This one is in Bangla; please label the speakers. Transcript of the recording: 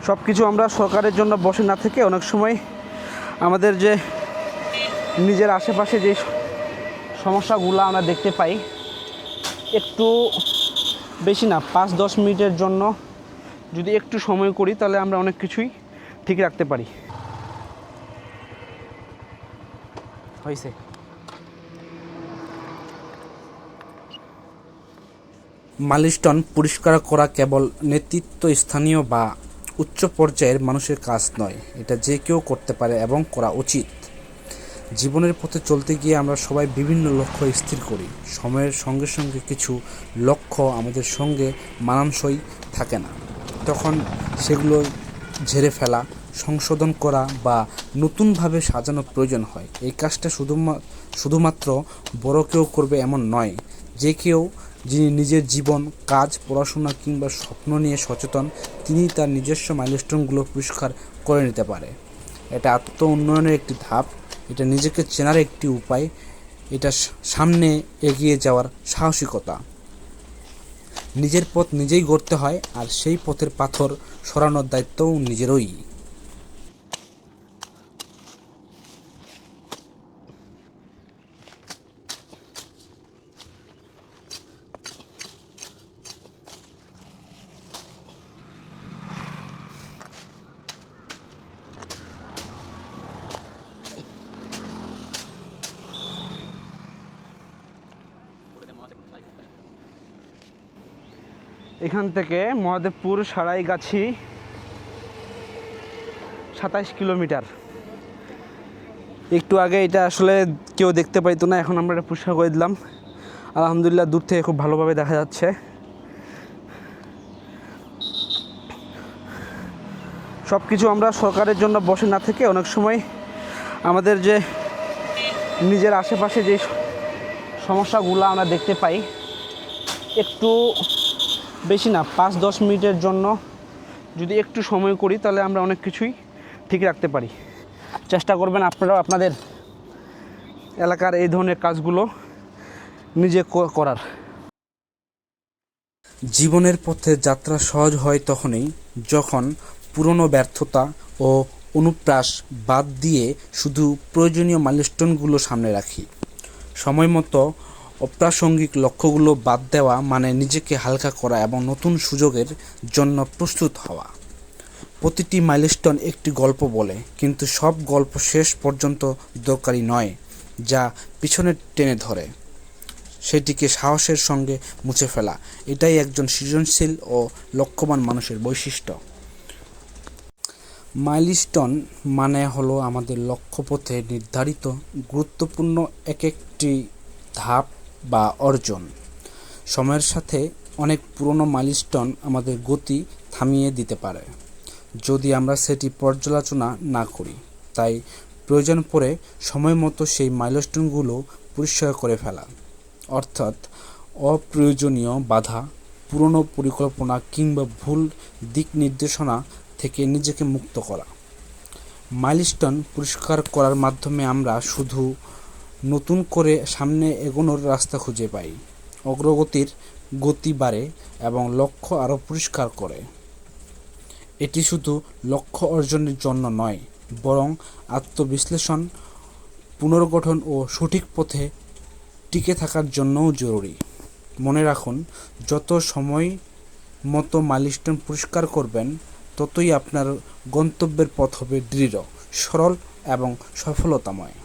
Speaker 1: সব কিছু আমরা সরকারের জন্য বসে না থেকে অনেক সময় আমাদের যে নিজের আশেপাশে যে সমস্যাগুলো আমরা দেখতে পাই, একটু বেশি না 5-10 মিনিটের জন্য যদি একটু সময় করি তাহলে আমরা অনেক কিছুই ঠিক রাখতে পারি। হয়েছে।
Speaker 2: মাইলস্টোন পরিষ্কার করা কেবল নেতৃত্ব স্থানীয় বা উচ্চ পর্যায়ের মানুষের কাজ নয়, এটা যে কেউ করতে পারে এবং করা উচিত। জীবনের পথে চলতে গিয়ে আমরা সবাই বিভিন্ন লক্ষ্য স্থির করি। সময়ের সঙ্গে সঙ্গে কিছু লক্ষ্য আমাদের সঙ্গে মানানসই থাকে না, তখন সেগুলো ঝেড়ে ফেলা, সংশোধন করা বা নতুনভাবে সাজানো প্রয়োজন হয়। এই কাজটা শুধুমাত্র বড় কেউ করবে এমন নয়। যে কেউ যিনি নিজের জীবন, কাজ, পড়াশোনা কিংবা স্বপ্ন নিয়ে সচেতন, তিনি তার নিজস্ব মাইলস্টোনগুলো পরিষ্কার করে নিতে পারে। এটা আত্ম উন্নয়নের একটি ধাপ, এটা নিজেকে চেনার একটি উপায়, এটা সামনে এগিয়ে যাওয়ার সাহসিকতা। নিজের পথ নিজেই গড়তে হয়, আর সেই পথের পাথর সরানোর দায়িত্বও নিজেরই।
Speaker 1: এখান থেকে মহাদেবপুর সারাইগাছি 27 কিলোমিটার। একটু আগে এটা আসলে কেউ দেখতে পাইতো না, এখন আমরা এটা পরিষ্কার করে দিলাম। আলহামদুলিল্লাহ, দূর থেকে খুব ভালোভাবে দেখা যাচ্ছে। সব কিছু আমরা সরকারের জন্য বসে না থেকে অনেক সময় আমাদের যে নিজের আশেপাশে যে সমস্যাগুলো আমরা দেখতে পাই, একটু বেশি না 5-10 মিনিটের জন্য যদি একটু সময় করি তাহলে আমরা অনেক কিছুই ঠিক রাখতে পারি। চেষ্টা করবেন আপনারাও আপনাদের এলাকার এই ধরনের কাজগুলো নিজে করার।
Speaker 2: জীবনের পথে যাত্রা সহজ হয় তখনই যখন পুরনো ব্যর্থতা ও অনুপ্রাস বাদ দিয়ে শুধু প্রয়োজনীয় মাইলস্টোনগুলো সামনে রাখি। সময় মতো অপ্রাসঙ্গিক লক্ষ্যগুলো বাদ দেওয়া মানে নিজেকে হালকা করা এবং নতুন সুযোগের জন্য প্রস্তুত হওয়া। প্রতিটি মাইলস্টোন একটি গল্প বলে, কিন্তু সব গল্প শেষ পর্যন্ত দরকারি নয়। যা পিছনে টেনে ধরে সেটিকে সাহসের সঙ্গে মুছে ফেলা, এটাই একজন সৃজনশীল ও লক্ষ্যবান মানুষের বৈশিষ্ট্য। মাইলস্টোন মানে হলো আমাদের লক্ষ্যপথে নির্ধারিত গুরুত্বপূর্ণ একটি ধাপ বা অর্জন। সময়ের সাথে অনেক পুরনো মাইলস্টোন আমাদের গতি থামিয়ে দিতে পারে যদি আমরা সেটি পর্যালোচনা না করি। তাই প্রয়োজন পড়ে সময় মতো সেই মাইলস্টোনগুলো পরিষ্কার করে ফেলা, অর্থাৎ অপ্রয়োজনীয় বাধা, পুরনো পরিকল্পনা কিংবা ভুল দিক নির্দেশনা থেকে নিজেকে মুক্ত করা। মাইলস্টোন পরিষ্কার করার মাধ্যমে আমরা শুধু নতুন করে সামনে এগোনোর রাস্তা খুঁজে পাই, অগ্রগতির গতি বাড়ে এবং লক্ষ্য আরও পরিষ্কার করে। এটি শুধু লক্ষ্য অর্জনের জন্য নয়, বরং আত্মবিশ্লেষণ, পুনর্গঠন ও সঠিক পথে টিকে থাকার জন্যও জরুরি। মনে রাখুন, যত সময় মতো মাইলস্টোন পরিষ্কার করবেন, ততই আপনার গন্তব্যের পথ হবে দৃঢ়, সরল এবং সফলতাময়।